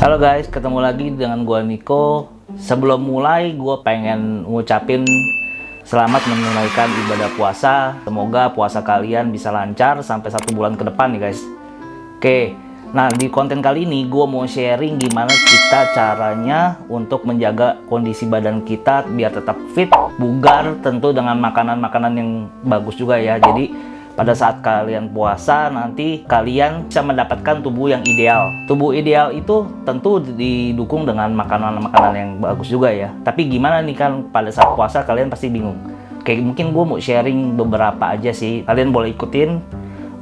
Halo guys, ketemu lagi dengan gua Niko. Sebelum mulai, gua pengen ngucapin selamat menunaikan ibadah puasa. Semoga puasa kalian bisa lancar sampai 1 bulan ke depan nih guys. Oke, nah di konten kali ini gua mau sharing gimana kita caranya untuk menjaga kondisi badan kita biar tetap fit, bugar, tentu dengan makanan-makanan yang bagus juga ya. Jadi pada saat kalian puasa, nanti kalian bisa mendapatkan tubuh yang ideal. Tubuh ideal itu tentu didukung dengan makanan-makanan yang bagus juga ya. Tapi gimana nih kan pada saat puasa kalian pasti bingung. Oke, mungkin gue mau sharing beberapa aja sih. Kalian boleh ikutin,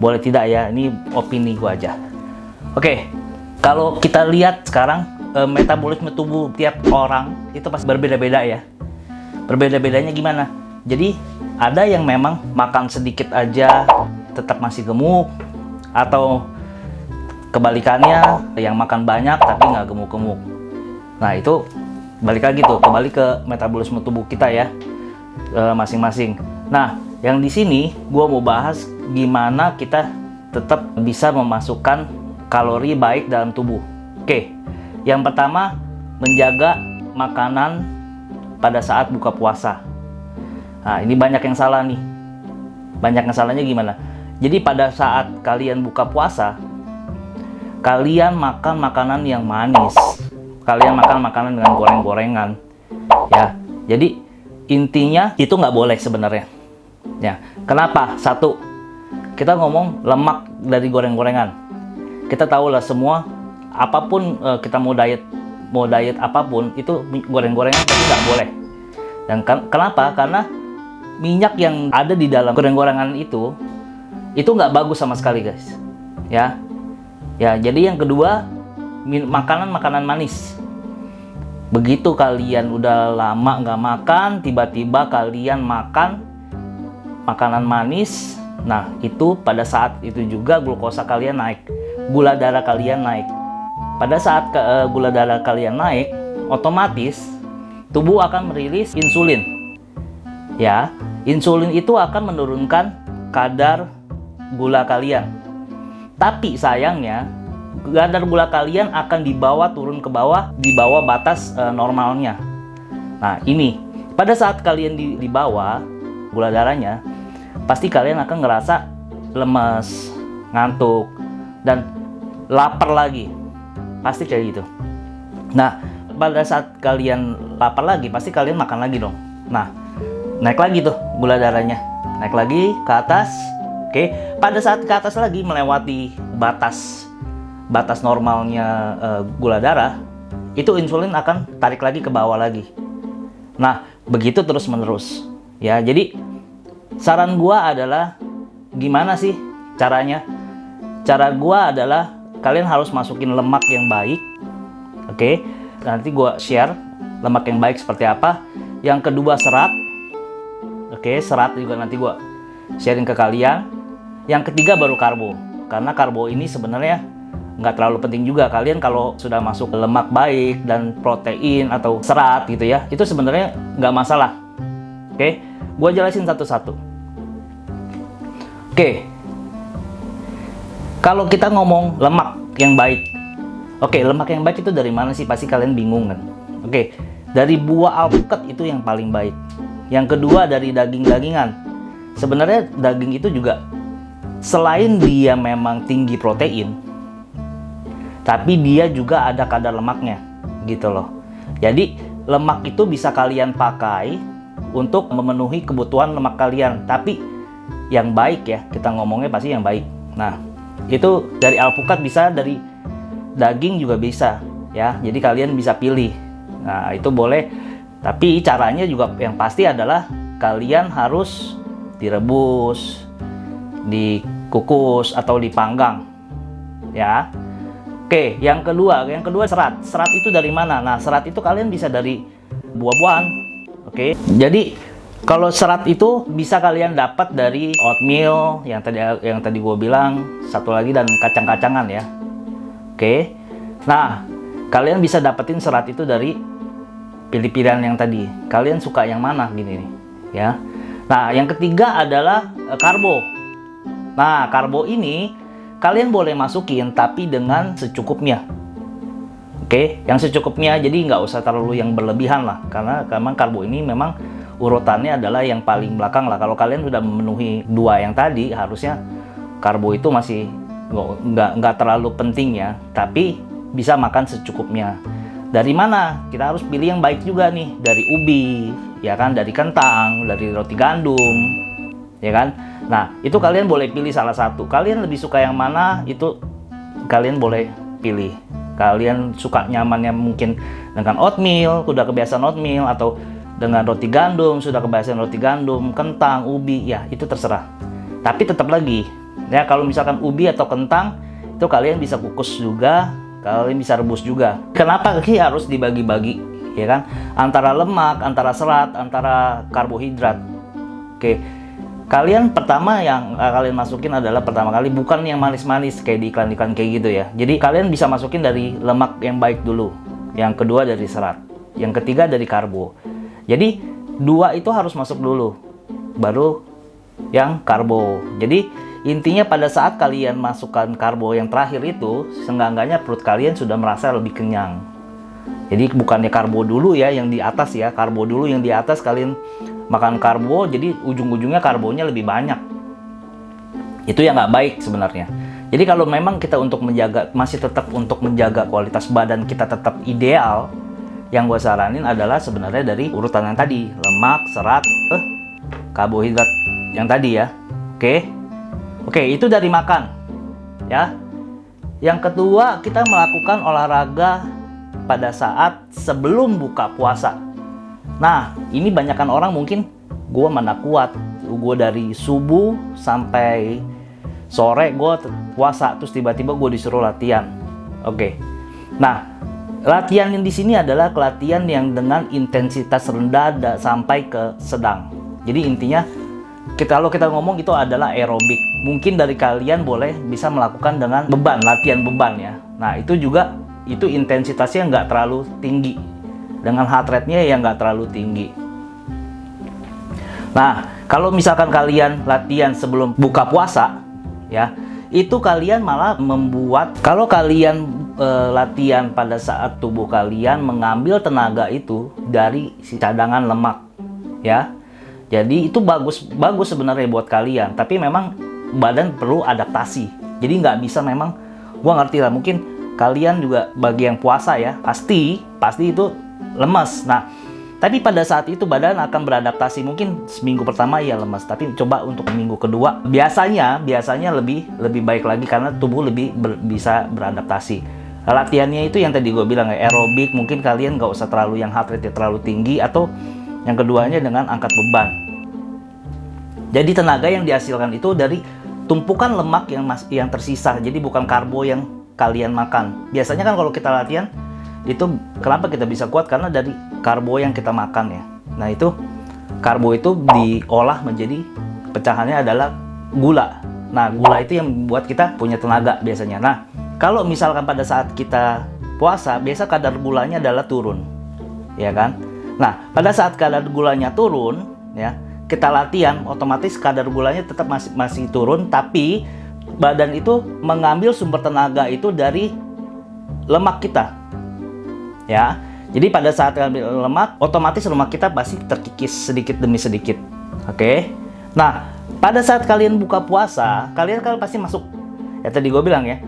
boleh tidak ya. Ini opini gue aja. Oke, kalau kita lihat sekarang metabolisme tubuh tiap orang itu pasti berbeda-beda ya. Berbeda-bedanya gimana? Jadi ada yang memang makan sedikit aja tetap masih gemuk, atau kebalikannya yang makan banyak tapi nggak gemuk-gemuk. Nah itu balik lagi tuh, kembali ke metabolisme tubuh kita ya masing-masing. Nah yang di sini gue mau bahas gimana kita tetap bisa memasukkan kalori baik dalam tubuh. Oke, yang pertama menjaga makanan pada saat buka puasa. Nah, ini banyak yang salah nih. Banyak yang salahnya gimana? Jadi pada saat kalian buka puasa, kalian makan makanan yang manis. Kalian makan makanan dengan goreng-gorengan. Ya, jadi intinya itu nggak boleh sebenarnya. Ya, kenapa? Satu, kita ngomong lemak dari goreng-gorengan. Kita tahu lah semua, apapun kita mau diet apapun, itu goreng-gorengan pasti nggak boleh. Dan kenapa? Karena minyak yang ada di dalam goreng-gorengan itu nggak bagus sama sekali guys ya. Jadi yang kedua, makanan manis. Begitu kalian udah lama nggak makan, tiba-tiba kalian makan makanan manis, nah itu pada saat itu juga glukosa kalian naik, gula darah kalian naik. Pada saat gula darah kalian naik, otomatis tubuh akan merilis insulin. Ya, insulin itu akan menurunkan kadar gula kalian. Tapi sayangnya, kadar gula kalian akan turun ke bawah, di bawah batas normalnya. Nah, ini pada saat kalian di bawah gula darahnya, pasti kalian akan ngerasa lemes, ngantuk, dan lapar lagi. Pasti kayak gitu. Nah, pada saat kalian lapar lagi, pasti kalian makan lagi dong. Nah, naik lagi tuh gula darahnya, naik lagi ke atas. Oke, pada saat ke atas lagi melewati batas normalnya gula darah, itu insulin akan tarik lagi ke bawah lagi. Nah, begitu terus menerus ya. Jadi saran gua adalah gimana sih caranya? Cara gua adalah kalian harus masukin lemak yang baik. Oke, nanti gua share lemak yang baik seperti apa. Yang kedua serat. Oke, serat juga nanti gua sharing ke kalian. Yang ketiga baru karbo. Karena karbo ini sebenarnya nggak terlalu penting juga. Kalian kalau sudah masuk lemak baik dan protein atau serat gitu ya, itu sebenarnya nggak masalah. Oke, gua jelasin satu-satu. Oke, kalau kita ngomong lemak yang baik, oke, lemak yang baik itu dari mana sih? Pasti kalian bingung kan? Oke, dari buah alpukat itu yang paling baik. Yang kedua dari daging-dagingan. Sebenarnya daging itu juga selain dia memang tinggi protein, tapi dia juga ada kadar lemaknya gitu loh. Jadi lemak itu bisa kalian pakai untuk memenuhi kebutuhan lemak kalian. Tapi yang baik ya, kita ngomongnya pasti yang baik. Nah, itu dari alpukat bisa, dari daging juga bisa ya. Jadi kalian bisa pilih. Nah, itu boleh. Tapi caranya juga yang pasti adalah kalian harus direbus, dikukus atau dipanggang. Ya. Oke, yang kedua serat. Serat itu dari mana? Nah, serat itu kalian bisa dari buah-buahan. Oke. Jadi kalau serat itu bisa kalian dapat dari oatmeal yang tadi gue bilang, satu lagi dan kacang-kacangan ya. Oke. Nah, kalian bisa dapetin serat itu dari pilih-pilihan yang tadi. Kalian suka yang mana gini nih, ya. Nah, yang ketiga adalah karbo. Nah, karbo ini kalian boleh masukin tapi dengan secukupnya. Oke, Oke, yang secukupnya, jadi nggak usah terlalu yang berlebihan lah, karena memang karbo ini memang urutannya adalah yang paling belakang lah. Kalau kalian sudah memenuhi dua yang tadi, harusnya karbo itu masih nggak terlalu penting ya, tapi bisa makan secukupnya. Dari mana? Kita harus pilih yang baik juga nih, dari ubi, ya kan, dari kentang, dari roti gandum, ya kan. Nah, itu kalian boleh pilih salah satu. Kalian lebih suka yang mana, itu kalian boleh pilih. Kalian suka nyamannya mungkin dengan oatmeal, udah kebiasaan oatmeal, atau dengan roti gandum, sudah kebiasaan roti gandum, kentang, ubi, ya itu terserah. Tapi tetap lagi, ya kalau misalkan ubi atau kentang, itu kalian bisa kukus juga, kalian bisa rebus juga. Kenapa sih harus dibagi-bagi, ya kan? Antara lemak, antara serat, antara karbohidrat. Oke. Kalian pertama yang kalian masukin adalah pertama kali bukan yang manis-manis kayak di iklan-iklan kayak gitu ya. Jadi kalian bisa masukin dari lemak yang baik dulu. Yang kedua dari serat. Yang ketiga dari karbo. Jadi dua itu harus masuk dulu. Baru yang karbo. Jadi intinya pada saat kalian masukkan karbo yang terakhir itu, seenggak-enggaknya perut kalian sudah merasa lebih kenyang. Jadi bukannya karbo dulu ya yang di atas ya. Karbo dulu yang di atas, kalian makan karbo, jadi ujung-ujungnya karbonya lebih banyak. Itu yang nggak baik sebenarnya. Jadi kalau memang kita untuk menjaga, masih tetap untuk menjaga kualitas badan kita tetap ideal, yang gue saranin adalah sebenarnya dari urutan yang tadi, lemak, serat, karbohidrat yang tadi ya. Oke, itu dari makan ya. Yang kedua, kita melakukan olahraga pada saat sebelum buka puasa. Nah, ini banyakkan orang mungkin, gue mana kuat, gue dari subuh sampai sore gue puasa, terus tiba-tiba gue disuruh latihan. Oke. Nah, latihan yang di sini adalah latihan yang dengan intensitas rendah sampai ke sedang. Jadi intinya, kalau kita ngomong itu adalah aerobik. Mungkin dari kalian boleh bisa melakukan dengan beban, latihan beban ya. Nah, itu juga, itu intensitasnya nggak terlalu tinggi. Dengan heart rate-nya yang nggak terlalu tinggi. Nah, kalau misalkan kalian latihan sebelum buka puasa, ya, itu kalian malah membuat, kalau kalian latihan pada saat tubuh kalian mengambil tenaga itu dari si cadangan lemak, ya. Jadi itu bagus sebenarnya buat kalian. Tapi memang badan perlu adaptasi. Jadi nggak bisa memang, gua ngerti lah, mungkin kalian juga bagi yang puasa ya, pasti itu lemas. Nah, tapi pada saat itu badan akan beradaptasi. Mungkin seminggu pertama ya lemas, tapi coba untuk minggu kedua biasanya lebih baik lagi karena tubuh bisa beradaptasi. Latihannya itu yang tadi gue bilang ya, aerobik. Mungkin kalian nggak usah terlalu yang heart rate terlalu tinggi, atau yang keduanya dengan angkat beban. Jadi tenaga yang dihasilkan itu dari tumpukan lemak yang tersisa. Jadi bukan karbo yang kalian makan. Biasanya kan kalau kita latihan itu, kenapa kita bisa kuat? Karena dari karbo yang kita makan ya. Nah, itu karbo itu diolah menjadi, pecahannya adalah gula. Nah, gula itu yang membuat kita punya tenaga biasanya. Nah, kalau misalkan pada saat kita puasa, biasa kadar gulanya adalah turun, ya kan? Nah, pada saat kadar gulanya turun, ya, kita latihan, otomatis kadar gulanya tetap masih turun, tapi badan itu mengambil sumber tenaga itu dari lemak kita. Ya, jadi pada saat ambil lemak, otomatis lemak kita pasti terkikis sedikit demi sedikit. Oke. Nah, pada saat kalian buka puasa, kalian kan pasti masuk. Ya tadi gue bilang ya,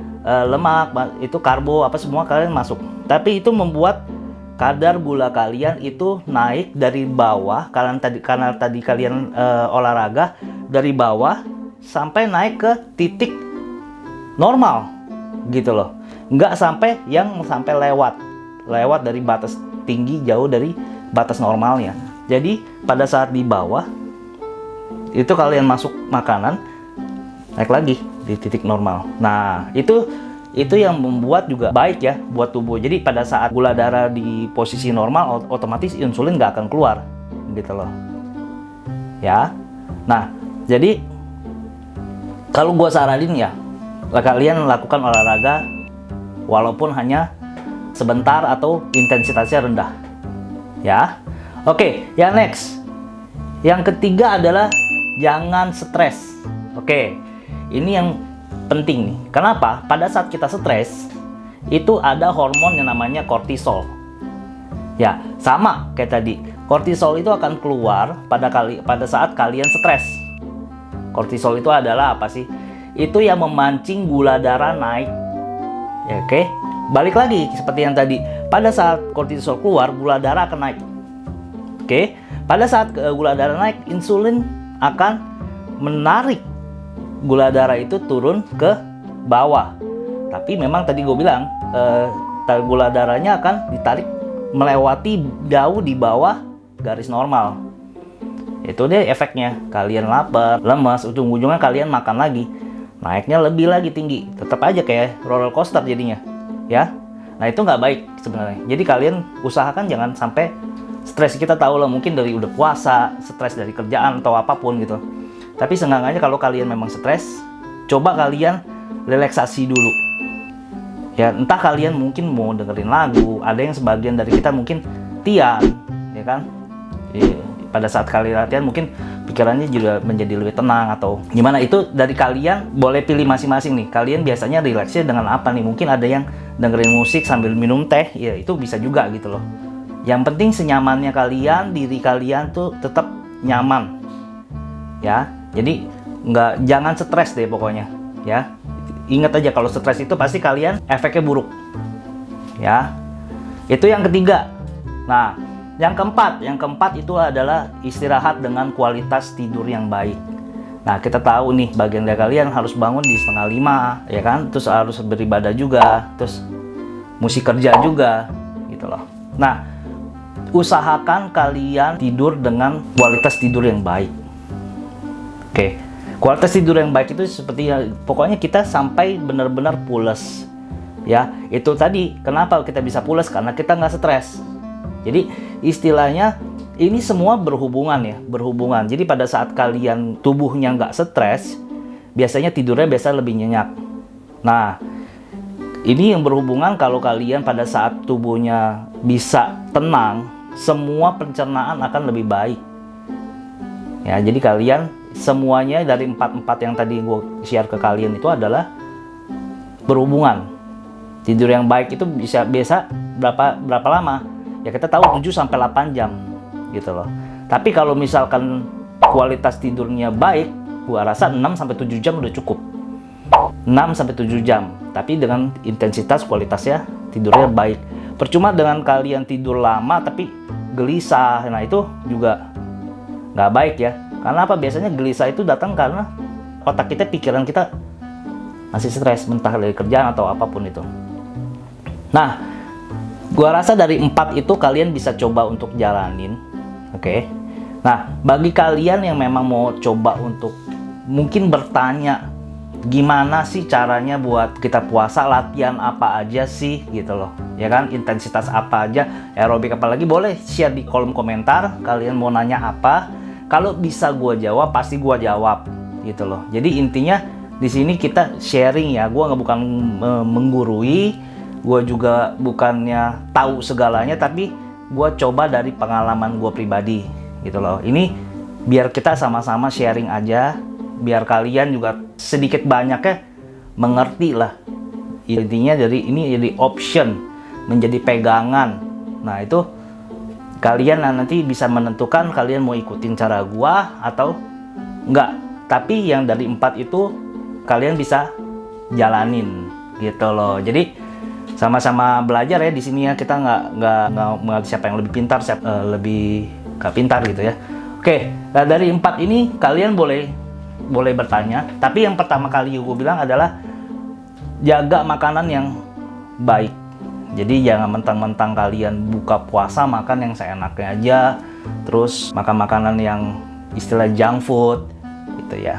lemak, itu karbo, apa semua kalian masuk. Tapi itu membuat kadar gula kalian itu naik dari bawah. Karena tadi kalian olahraga dari bawah sampai naik ke titik normal, gitu loh. Nggak sampai lewat dari batas tinggi, jauh dari batas normalnya. Jadi pada saat di bawah itu kalian masuk makanan, naik lagi di titik normal. Nah, itu yang membuat juga baik ya buat tubuh. Jadi pada saat gula darah di posisi normal, otomatis insulin nggak akan keluar, gitu loh. Ya. Nah, jadi kalau gua saranin ya, kalian lakukan olahraga walaupun hanya sebentar atau intensitasnya rendah. Ya. Oke, yang next. Yang ketiga adalah jangan stres. Oke. Ini yang penting nih. Kenapa? Pada saat kita stres, itu ada hormon yang namanya kortisol. Ya, sama kayak tadi. Kortisol itu akan keluar pada saat kalian stres. Kortisol itu adalah apa sih? Itu yang memancing gula darah naik. Ya, oke. Balik lagi seperti yang tadi. Pada saat kortisol keluar, gula darah akan naik. Oke. Pada saat gula darah naik, insulin akan menarik gula darah itu turun ke bawah. Tapi memang tadi gue bilang gula darahnya akan ditarik melewati jauh di bawah garis normal. Itu deh efeknya. Kalian lapar, lemas, ujung-ujungnya kalian makan lagi, naiknya lebih lagi tinggi. Tetap aja kayak roller coaster jadinya, ya. Nah itu nggak baik sebenarnya. Jadi kalian usahakan jangan sampai stres. Kita tahu lah mungkin dari udah puasa, stres dari kerjaan atau apapun gitu. Tapi seenggaknya kalau kalian memang stres, coba kalian relaksasi dulu. Ya, entah kalian mungkin mau dengerin lagu, ada yang sebagian dari kita mungkin latihan, ya kan? Pada saat kalian latihan mungkin pikirannya juga menjadi lebih tenang atau gimana, itu dari kalian boleh pilih masing-masing nih. Kalian biasanya rileksnya dengan apa nih? Mungkin ada yang dengerin musik sambil minum teh, ya itu bisa juga gitu loh. Yang penting senyamannya kalian, diri kalian tuh tetap nyaman, ya. Jadi jangan stres deh pokoknya, ya. Ingat aja kalau stres itu pasti kalian efeknya buruk, ya. Itu yang ketiga. Nah, yang keempat itu adalah istirahat dengan kualitas tidur yang baik. Nah, kita tahu nih bagian dari kalian harus bangun di 4:30, ya kan? Terus harus beribadah juga, terus mesti kerja juga, gitu loh. Nah, usahakan kalian tidur dengan kualitas tidur yang baik. Oke. Kualitas tidur yang baik itu seperti pokoknya kita sampai benar-benar pules, ya. Itu tadi kenapa kita bisa pules, karena kita nggak stres. Jadi istilahnya ini semua berhubungan. Jadi pada saat kalian tubuhnya nggak stres, biasanya tidurnya biasa lebih nyenyak. Nah, ini yang berhubungan kalau kalian pada saat tubuhnya bisa tenang, semua pencernaan akan lebih baik. Ya, jadi kalian semuanya dari empat yang tadi gue share ke kalian itu adalah berhubungan. Tidur yang baik itu biasa berapa lama? Ya kita tahu 7-8 jam gitu loh. Tapi kalau misalkan kualitas tidurnya baik, gua rasa 6-7 jam udah cukup. 6-7 jam. Tapi dengan intensitas kualitasnya tidurnya baik. Percuma dengan kalian tidur lama tapi gelisah. Nah itu juga nggak baik ya. Karena apa? Biasanya gelisah itu datang karena otak kita, pikiran kita masih stres, entah dari kerjaan atau apapun itu. Nah, gua rasa dari 4 itu kalian bisa coba untuk jalanin, oke? Nah, bagi kalian yang memang mau coba untuk mungkin bertanya, gimana sih caranya buat kita puasa, latihan apa aja sih gitu loh, ya kan? Intensitas apa aja, aerobik apa lagi, boleh share di kolom komentar. Kalian mau nanya apa? Kalau bisa gua jawab, pasti gua jawab gitu loh. Jadi intinya di sini kita sharing ya. Gua bukan menggurui, gua juga bukannya tahu segalanya, tapi gua coba dari pengalaman gua pribadi gitu loh. Ini biar kita sama-sama sharing aja, biar kalian juga sedikit banyaknya mengerti lah. Intinya dari ini jadi option, menjadi pegangan. Nah itu kalian nanti bisa menentukan kalian mau ikutin cara gua atau enggak. Tapi yang dari 4 itu kalian bisa jalanin gitu loh. Jadi sama-sama belajar ya di sini ya. Kita nggak mengerti siapa yang lebih pintar, siapa lebih nggak pintar gitu ya. Oke, nah dari 4 ini kalian boleh bertanya. Tapi yang pertama kali gue bilang adalah jaga makanan yang baik. Jadi jangan mentang-mentang kalian buka puasa makan yang seenaknya aja, terus makan makanan yang istilah junk food gitu ya.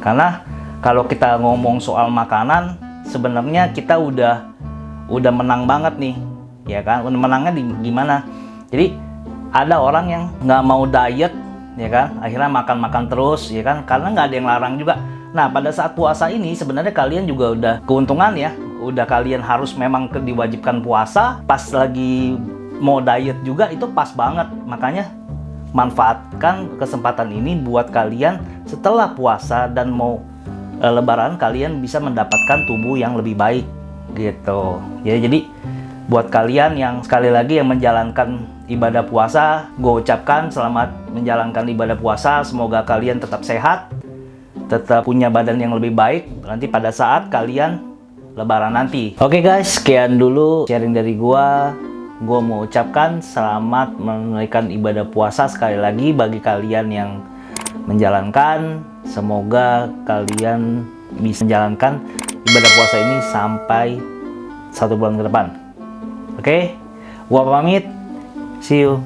Karena kalau kita ngomong soal makanan, sebenarnya kita udah menang banget nih, ya kan? Menangnya di gimana? Jadi ada orang yang nggak mau diet, ya kan? Akhirnya makan terus, ya kan? Karena nggak ada yang larang juga. Nah, pada saat puasa ini sebenarnya kalian juga udah keuntungan ya. Udah kalian harus memang diwajibkan puasa, pas lagi mau diet juga itu pas banget. Makanya manfaatkan kesempatan ini buat kalian setelah puasa dan mau lebaran, kalian bisa mendapatkan tubuh yang lebih baik gitu. Jadi buat kalian yang sekali lagi yang menjalankan ibadah puasa, gue ucapkan selamat menjalankan ibadah puasa. Semoga kalian tetap sehat, tetap punya badan yang lebih baik nanti pada saat kalian lebaran nanti. Oke guys, sekian dulu sharing dari gue mau ucapkan selamat menunaikan ibadah puasa sekali lagi bagi kalian yang menjalankan. Semoga kalian bisa menjalankan ibadah puasa ini sampai 1 bulan ke depan. Oke, gua pamit. See you.